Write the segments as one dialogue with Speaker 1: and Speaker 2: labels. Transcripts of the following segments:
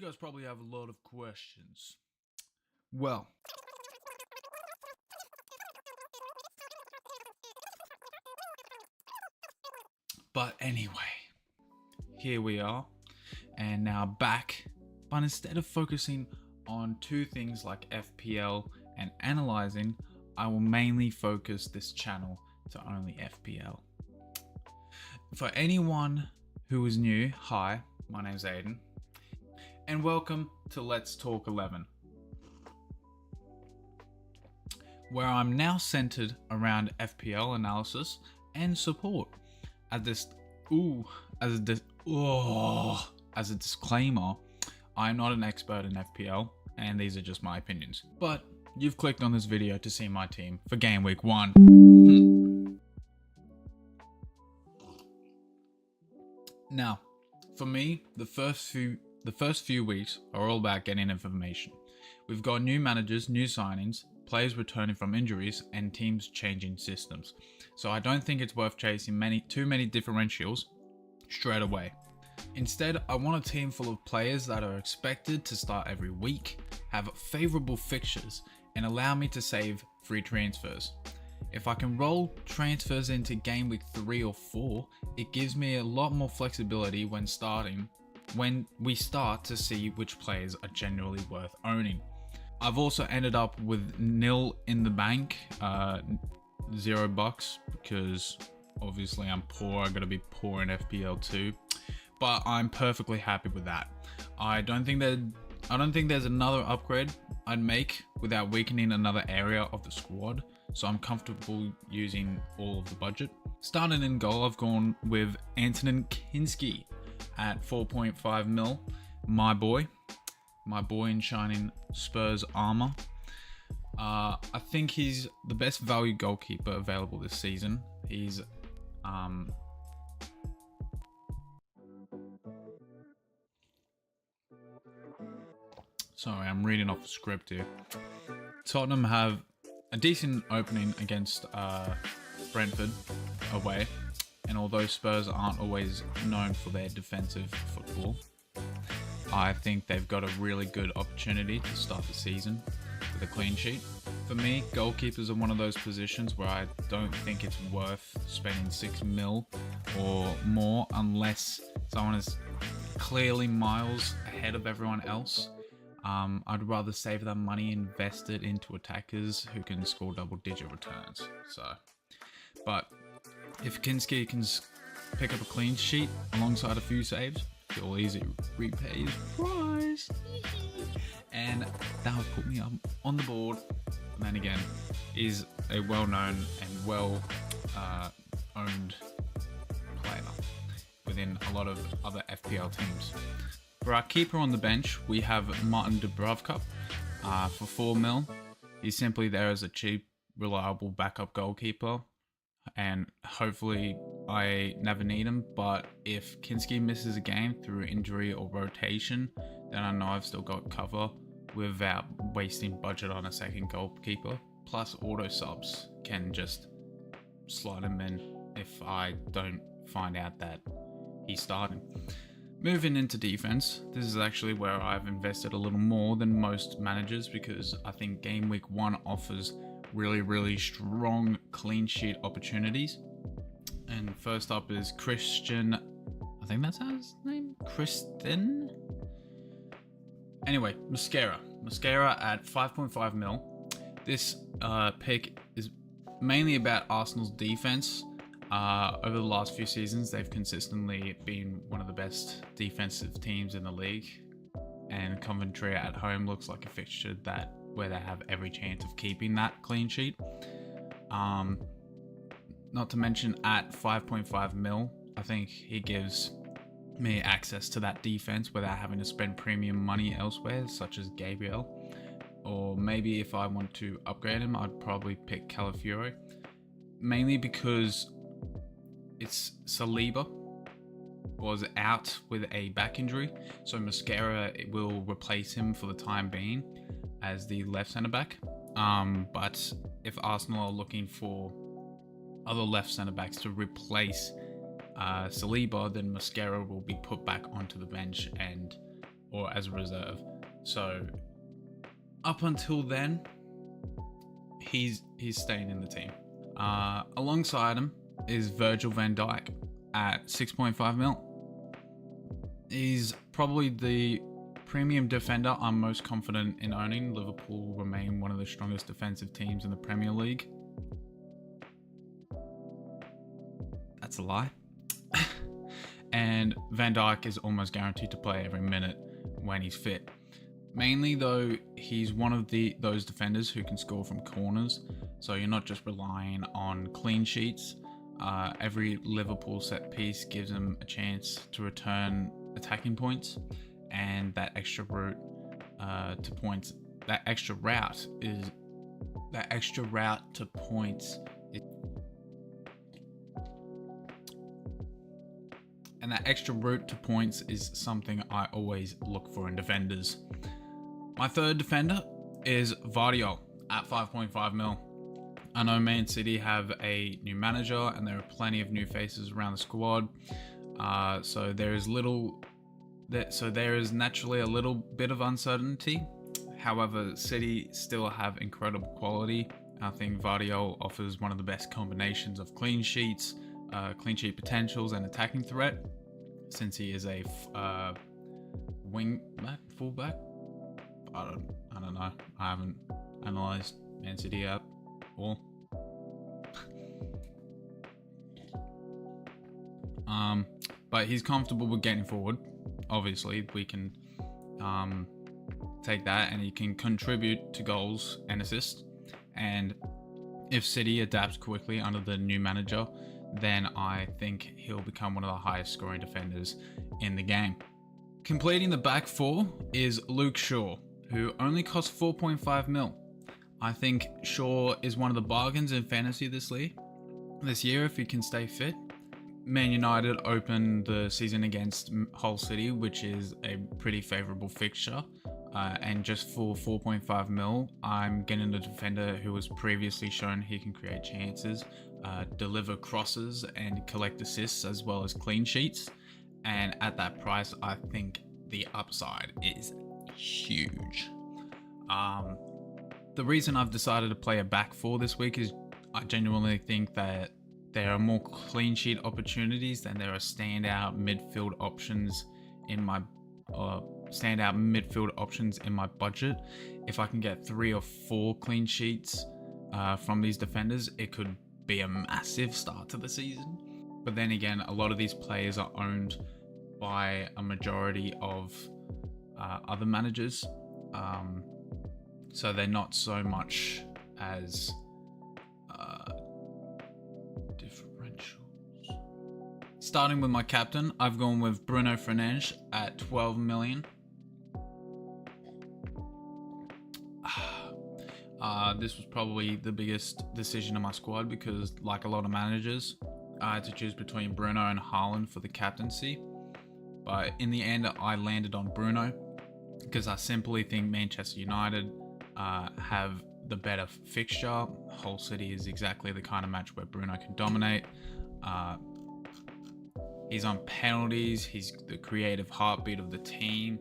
Speaker 1: guys probably have a lot of questions. Well, but anyway, here we are, and now back. But instead of focusing on two things like FPL and analyzing, I will mainly focus this channel to only FPL. For anyone who is new, hi, my name's Aiden, and welcome to Let's Talk 11, where I'm now centered around FPL analysis and support. As a disclaimer, I'm not an expert in FPL, and these are just my opinions. But you've clicked on this video to see my team for game week 1. Now, for me, the first few weeks are all about getting information. We've got new managers, new signings, players returning from injuries, and teams changing systems. So I don't think it's worth chasing too many differentials straight away. Instead, I want a team full of players that are expected to start every week, have favorable fixtures, and allow me to save free transfers. If I can roll transfers into game week 3 or 4, it gives me a lot more flexibility when we start to see which players are genuinely worth owning. I've also ended up with nil in the bank, $0, because obviously I'm poor. I gotta be poor in FPL too, but I'm perfectly happy with that. I don't think there's another upgrade I'd make without weakening another area of the squad, so I'm comfortable using all of the budget. Starting in goal, I've gone with Antonin Kinski at 4.5 mil. My boy in shining Spurs armor. I think he's the best value goalkeeper available this season. He's sorry, I'm reading off the script here. Tottenham have a decent opening against Brentford away, and although Spurs aren't always known for their defensive football, I think they've got a really good opportunity to start the season with a clean sheet. For me, goalkeepers are one of those positions where I don't think it's worth spending 6 mil or more unless someone is clearly miles ahead of everyone else. I'd rather save that money, invest it into attackers who can score double-digit returns. But if Kinski can pick up a clean sheet alongside a few saves, he'll easily repay his price. And that would put me up on the board. And then again, is a well-known and well-owned player within a lot of other FPL teams. For our keeper on the bench, we have Martin Dubravka for 4 mil. He's simply there as a cheap, reliable backup goalkeeper, and hopefully I never need him. But if Kinski misses a game through injury or rotation, then I know I've still got cover without wasting budget on a second goalkeeper. Plus auto subs can just slot him in if I don't find out that he's starting. Moving into defense, this is actually where I've invested a little more than most managers, because I think game week 1 offers really strong clean sheet opportunities. And first up is Christian, I think that's his name, Kristen. Anyway, Mascara at 5.5 mil. This pick is mainly about Arsenal's defense. Over the last few seasons, they've consistently been one of the best defensive teams in the league, and Coventry at home looks like a fixture where they have every chance of keeping that clean sheet. Not to mention at 5.5 mil, I think he gives me access to that defense without having to spend premium money elsewhere, such as Gabriel. Or maybe if I want to upgrade him, I'd probably pick Calafiore, mainly because it's Saliba was out with a back injury, so Mascara will replace him for the time being as the left centre back. But if Arsenal are looking for other left centre backs to replace Saliba, then Mascara will be put back onto the bench and or as a reserve. So up until then, he's staying in the team. Alongside him is Virgil van Dijk at 6.5 mil. He's probably the premium defender I'm most confident in owning. Liverpool remain one of the strongest defensive teams in the Premier League. That's a lie. And Van Dijk is almost guaranteed to play every minute when he's fit. Mainly though, he's one of those defenders who can score from corners, so you're not just relying on clean sheets. Every Liverpool set piece gives him a chance to return attacking points, and that extra route to points, that extra route to points and that extra route to points is something I always look for in defenders. My third defender is Vardiol at 5.5 mil. I know Man City have a new manager and there are plenty of new faces around the squad, so there is naturally a little bit of uncertainty. However, City still have incredible quality. I think Vardiol offers one of the best combinations of clean sheets, clean sheet potentials, and attacking threat, since he is a fullback. I don't know. I haven't analyzed Man City at all. But he's comfortable with getting forward. Obviously, we can take that, and he can contribute to goals and assists. And if City adapts quickly under the new manager, then I think he'll become one of the highest scoring defenders in the game. Completing the back four is Luke Shaw, who only costs 4.5 mil. I think Shaw is one of the bargains in fantasy this year if he can stay fit. Man United opened the season against Hull City, which is a pretty favourable fixture. And just for 4.5 mil, I'm getting a defender who was previously shown he can create chances, deliver crosses, and collect assists, as well as clean sheets. And at that price, I think the upside is huge. The reason I've decided to play a back four this week is I genuinely think that there are more clean sheet opportunities than there are standout midfield options in my budget. If I can get 3 or 4 clean sheets from these defenders, it could be a massive start to the season. But then again, a lot of these players are owned by a majority of other managers, so they're not so much as differentials. Starting with my captain, I've gone with Bruno Fernandes at 12 million. This was probably the biggest decision in my squad because, like a lot of managers, I had to choose between Bruno and Haaland for the captaincy. But in the end, I landed on Bruno because I simply think Manchester United have the better fixture. Hull City is exactly the kind of match where Bruno can dominate. He's on penalties, he's the creative heartbeat of the team,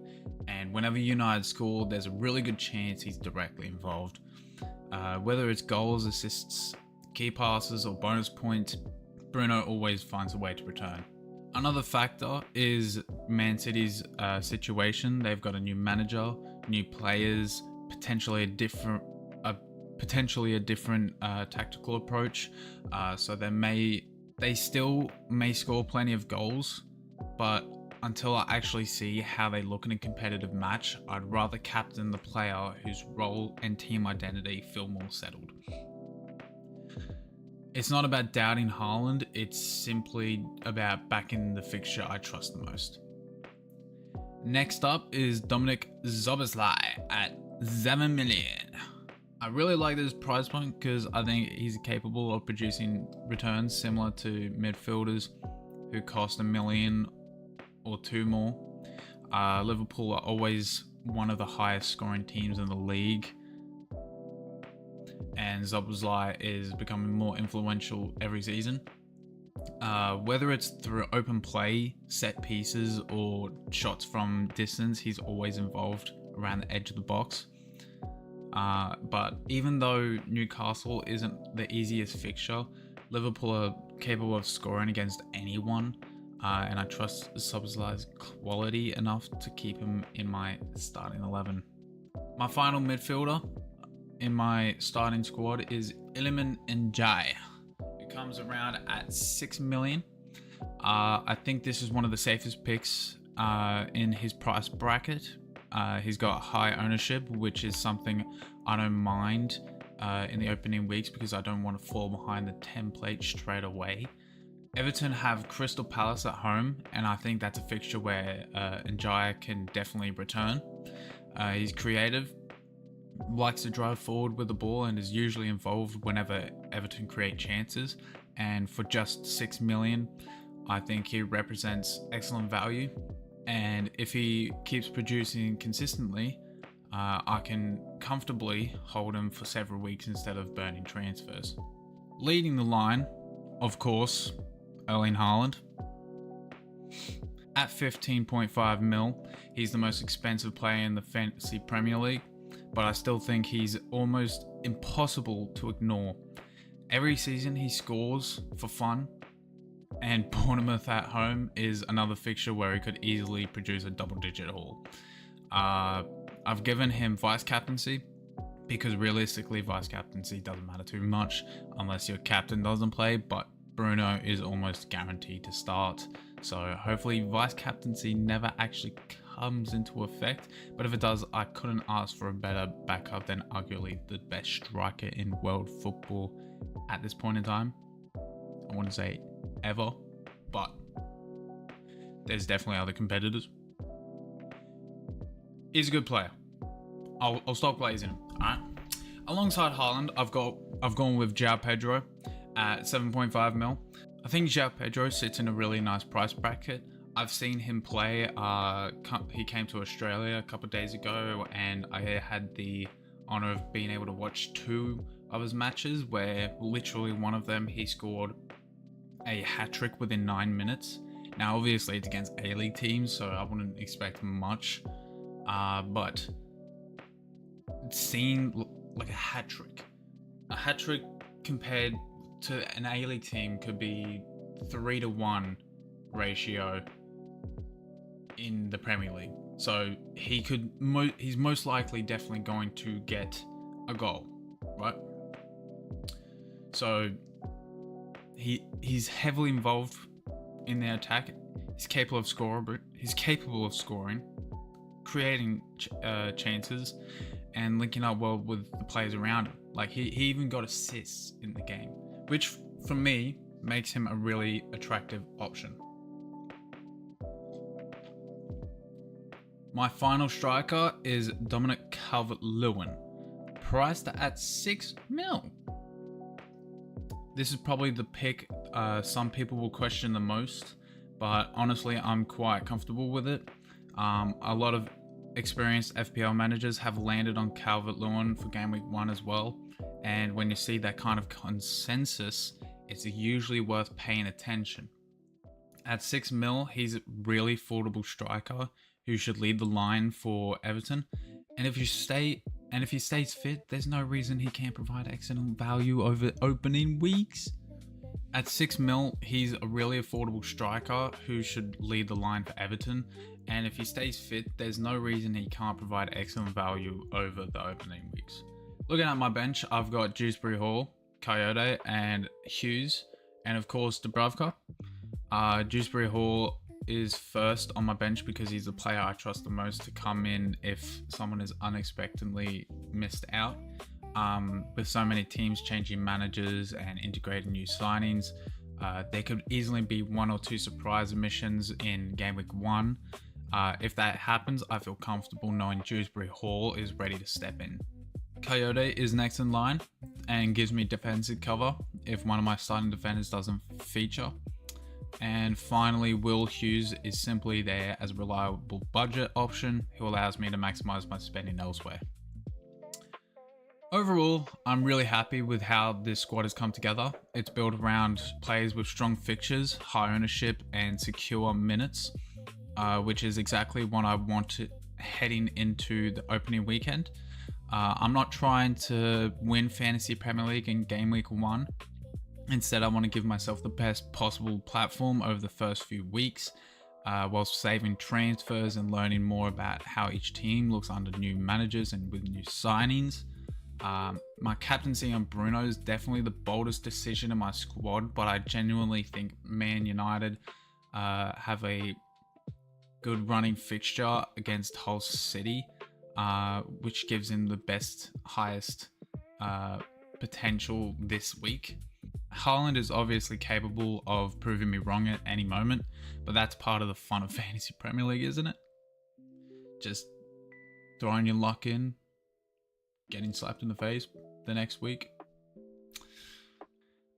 Speaker 1: and whenever United score, there's a really good chance he's directly involved. Whether it's goals, assists, key passes, or bonus points, Bruno always finds a way to return. Another factor is Man City's situation. They've got a new manager, new players, potentially a different tactical approach. So they still may score plenty of goals, but until I actually see how they look in a competitive match, I'd rather captain the player whose role and team identity feel more settled. It's not about doubting Haaland, it's simply about backing the fixture I trust the most. Next up is Dominik Szoboszlai at 7 million. I really like this price point because I think he's capable of producing returns similar to midfielders who cost $1 million or 2 more. Liverpool are always one of the highest scoring teams in the league, and Szoboszlai is becoming more influential every season. Whether it's through open play, set pieces, or shots from distance, he's always involved around the edge of the box. But even though Newcastle isn't the easiest fixture, Liverpool are capable of scoring against anyone, and I trust Szoboszlai's quality enough to keep him in my starting 11. My final midfielder in my starting squad is Iliman Ndiaye, who comes around at 6 million. I think this is one of the safest picks in his price bracket. He's got high ownership, which is something I don't mind in the opening weeks because I don't want to fall behind the template straight away. Everton have Crystal Palace at home, and I think that's a fixture where Ndiaye can definitely return. He's creative, likes to drive forward with the ball, and is usually involved whenever Everton create chances. And for just 6 million, I think he represents excellent value. And if he keeps producing consistently, I can comfortably hold him for several weeks instead of burning transfers. Leading the line, of course, Erling Haaland. At 15.5 mil, he's the most expensive player in the Fantasy Premier League, but I still think he's almost impossible to ignore. Every season he scores for fun, and Bournemouth at home is another fixture where he could easily produce a double-digit haul. I've given him vice captaincy because realistically vice captaincy doesn't matter too much unless your captain doesn't play, but Bruno is almost guaranteed to start, so hopefully vice captaincy never actually comes into effect, but if it does, I couldn't ask for a better backup than arguably the best striker in world football at this point in time. I want to say ever, but there's definitely other competitors. He's a good player. I'll stop glazing him. Alright. Alongside Haaland, I've gone with João Pedro at 7.5 mil. I think João Pedro sits in a really nice price bracket. I've seen him play. He came to Australia a couple of days ago, and I had the honor of being able to watch 2 of his matches where literally one of them he scored a hat-trick within 9 minutes. Now obviously it's against A-League teams, so I wouldn't expect much, but it seemed like a hat-trick compared to an A-League team could be 3-to-1 ratio in the Premier League, so he's most likely definitely going to get a goal, right? So he's heavily involved in their attack. He's capable of scoring, creating chances, and linking up well with the players around him. Like he even got assists in the game, which for me makes him a really attractive option. My final striker is Dominic Calvert-Lewin, priced at 6 mil. This is probably the pick some people will question the most, but honestly, I'm quite comfortable with it. A lot of experienced FPL managers have landed on Calvert-Lewin for Game Week 1 as well, and when you see that kind of consensus, it's usually worth paying attention. At 6 mil, he's a really affordable striker who should lead the line for Everton, and if he stays fit, there's no reason he can't provide excellent value over opening weeks. At 6 mil, he's a really affordable striker who should lead the line for Everton, and if he stays fit, there's no reason he can't provide excellent value over the opening weeks. Looking at my bench, I've got Dewsbury Hall, Coyote, and Hughes, and of course Dubravka. Dewsbury Hall is first on my bench because he's the player I trust the most to come in if someone is unexpectedly missed out. With so many teams changing managers and integrating new signings, there could easily be 1 or 2 surprise omissions in Game Week 1. If that happens, I feel comfortable knowing Dewsbury Hall is ready to step in. Coyote is next in line and gives me defensive cover if one of my starting defenders doesn't feature. And finally, Will Hughes is simply there as a reliable budget option who allows me to maximize my spending elsewhere. Overall, I'm really happy with how this squad has come together. It's built around players with strong fixtures, high ownership, and secure minutes, which is exactly what I wanted heading into the opening weekend. I'm not trying to win Fantasy Premier League in Game Week 1. Instead, I want to give myself the best possible platform over the first few weeks, whilst saving transfers and learning more about how each team looks under new managers and with new signings. My captaincy on Bruno is definitely the boldest decision in my squad, but I genuinely think Man United have a good running fixture against Hull City, which gives him the highest potential this week. Haaland is obviously capable of proving me wrong at any moment, but that's part of the fun of Fantasy Premier League, isn't it? Just throwing your luck in, getting slapped in the face the next week.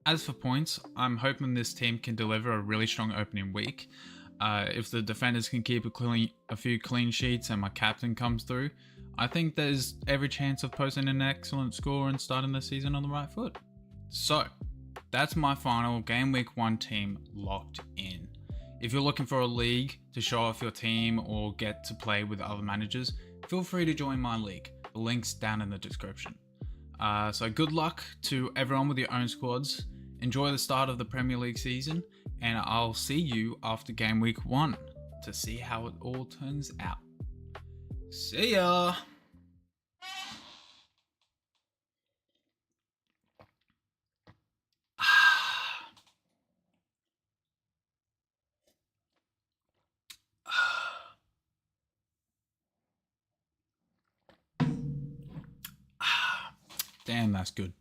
Speaker 1: As for points, I'm hoping this team can deliver a really strong opening week. If the defenders can keep a few clean sheets and my captain comes through, I think there's every chance of posting an excellent score and starting the season on the right foot. So, that's my final Game Week 1 team locked in. If you're looking for a league to show off your team or get to play with other managers, feel free to join my league. The link's down in the description. So good luck to everyone with your own squads. Enjoy the start of the Premier League season, and I'll see you after Game Week 1 to see how it all turns out. See ya! Damn, that's good.